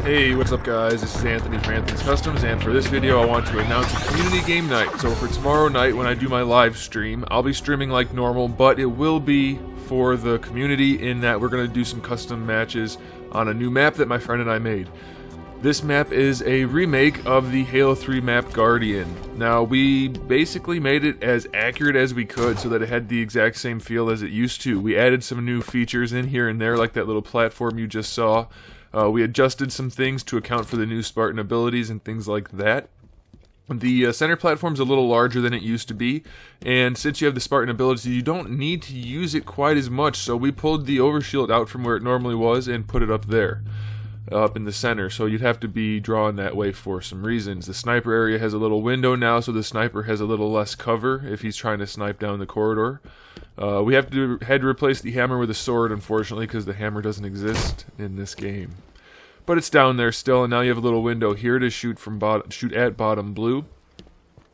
Hey, what's up guys? This is Anthony from AnthonysCustoms, and for this video I want to announce a community game night. So for tomorrow night when I do my live stream, I'll be streaming like normal, but it will be for the community in that we're going to do some custom matches on a new map that my friend and I made. This map is a remake of the Halo 3 map Guardian. Now, we basically made it as accurate as we could so that it had the exact same feel as it used to. We added some new features in here and there, like that little platform you just saw. We adjusted some things to account for the new Spartan abilities and things like that. The center platform's a little larger than it used to be, and since you have the Spartan abilities, you don't need to use it quite as much, so we pulled the overshield out from where it normally was and put it up there, up in the center, so you'd have to be drawn that way for some reasons. The sniper area has a little window now, so the sniper has a little less cover if he's trying to snipe down the corridor. We had to replace the hammer with a sword, unfortunately, because the hammer doesn't exist in this game. But it's down there still, and now you have a little window here to shoot at bottom blue.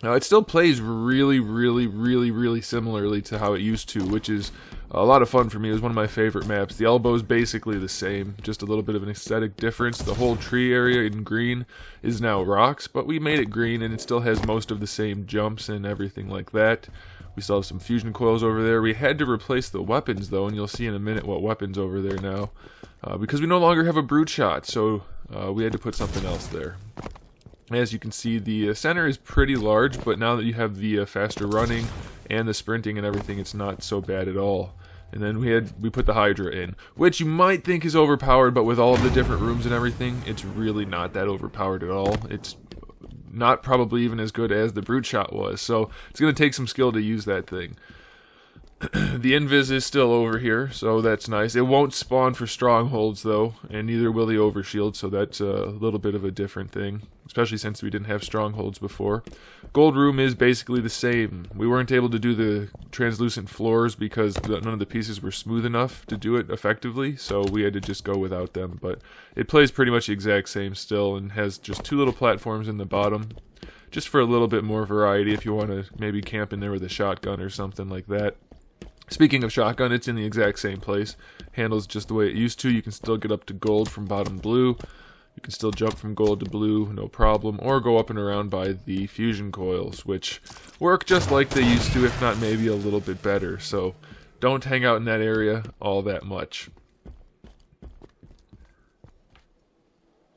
It still plays really similarly to how it used to, which is a lot of fun for me. It was one of my favorite maps. The elbow's basically the same, just a little bit of an aesthetic difference. The whole tree area in green is now rocks, but we made it green, and it still has most of the same jumps and everything like that. We still have some fusion coils over there. We had to replace the weapons, though, and you'll see in a minute what weapon's over there now. Because we no longer have a brute shot, so we had to put something else there. As you can see, the center is pretty large, but now that you have the faster running and the sprinting and everything, it's not so bad at all. And then we put the Hydra in, which you might think is overpowered, but with all of the different rooms and everything, it's really not that overpowered at all. It's not probably even as good as the brute shot was, so it's going to take some skill to use that thing. The invis is still over here, so that's nice. It won't spawn for strongholds though, and neither will the overshield, so that's a little bit of a different thing, especially since we didn't have strongholds before. Gold room is basically the same. We weren't able to do the translucent floors because none of the pieces were smooth enough to do it effectively, so we had to just go without them, but it plays pretty much the exact same still and has just two little platforms in the bottom, just for a little bit more variety if you want to maybe camp in there with a shotgun or something like that. Speaking of shotgun, it's in the exact same place. Handles just the way it used to. You can still get up to gold from bottom blue. You can still jump from gold to blue, no problem, or go up and around by the fusion coils, which work just like they used to, if not maybe a little bit better. So don't hang out in that area all that much.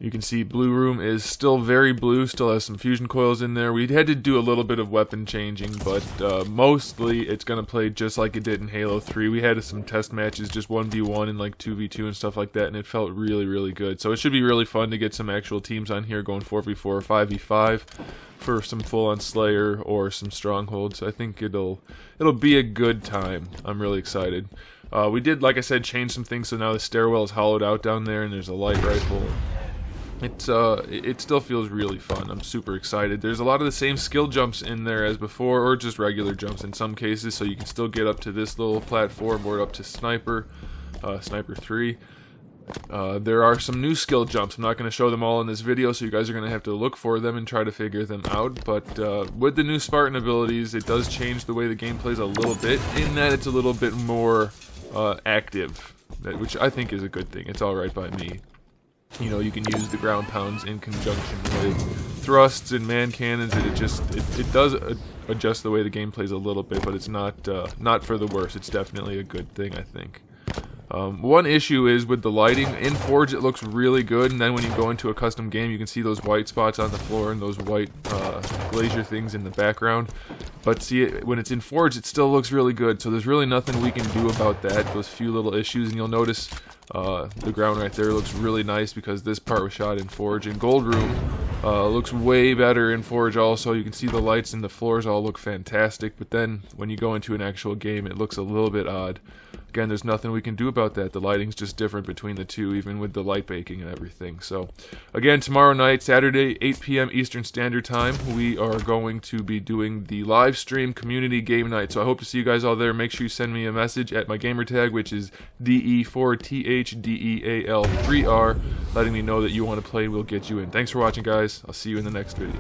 You can see blue room is still very blue, still has some fusion coils in there. We had to do a little bit of weapon changing, but mostly it's going to play just like it did in Halo 3. We had some test matches, just 1v1 and like 2v2 and stuff like that, and it felt really good. So it should be really fun to get some actual teams on here going 4v4 or 5v5 for some full-on Slayer or some Strongholds. I think it'll be a good time. I'm really excited. We did, like I said, change some things, so now the stairwell is hollowed out down there and there's a light rifle. It still feels really fun. I'm super excited. There's a lot of the same skill jumps in there as before, or just regular jumps in some cases, so you can still get up to this little platform or up to Sniper 3. There are some new skill jumps. I'm not going to show them all in this video, so you guys are going to have to look for them and try to figure them out, but with the new Spartan abilities, it does change the way the game plays a little bit, in that it's a little bit more active, which I think is a good thing. It's alright by me. You know, you can use the ground pounds in conjunction with thrusts and man cannons, and it does adjust the way the game plays a little bit, but it's not for the worse. It's definitely a good thing, I think. One issue is with the lighting. In Forge it looks really good, and then when you go into a custom game you can see those white spots on the floor and those white glacier things in the background. But see, when it's in Forge it still looks really good, so there's really nothing we can do about that, those few little issues. And you'll notice the ground right there looks really nice because this part was shot in Forge. And Gold Room looks way better in Forge also. You can see the lights and the floors all look fantastic, but then when you go into an actual game it looks a little bit odd. Again, there's nothing we can do about that. The lighting's just different between the two, even with the light baking and everything. So, again, tomorrow night, Saturday, 8 p.m. Eastern Standard Time, we are going to be doing the live stream community game night. So I hope to see you guys all there. Make sure you send me a message at my gamer tag, which is DE4THDEAL3R, letting me know that you want to play. We'll get you in. Thanks for watching, guys. I'll see you in the next video.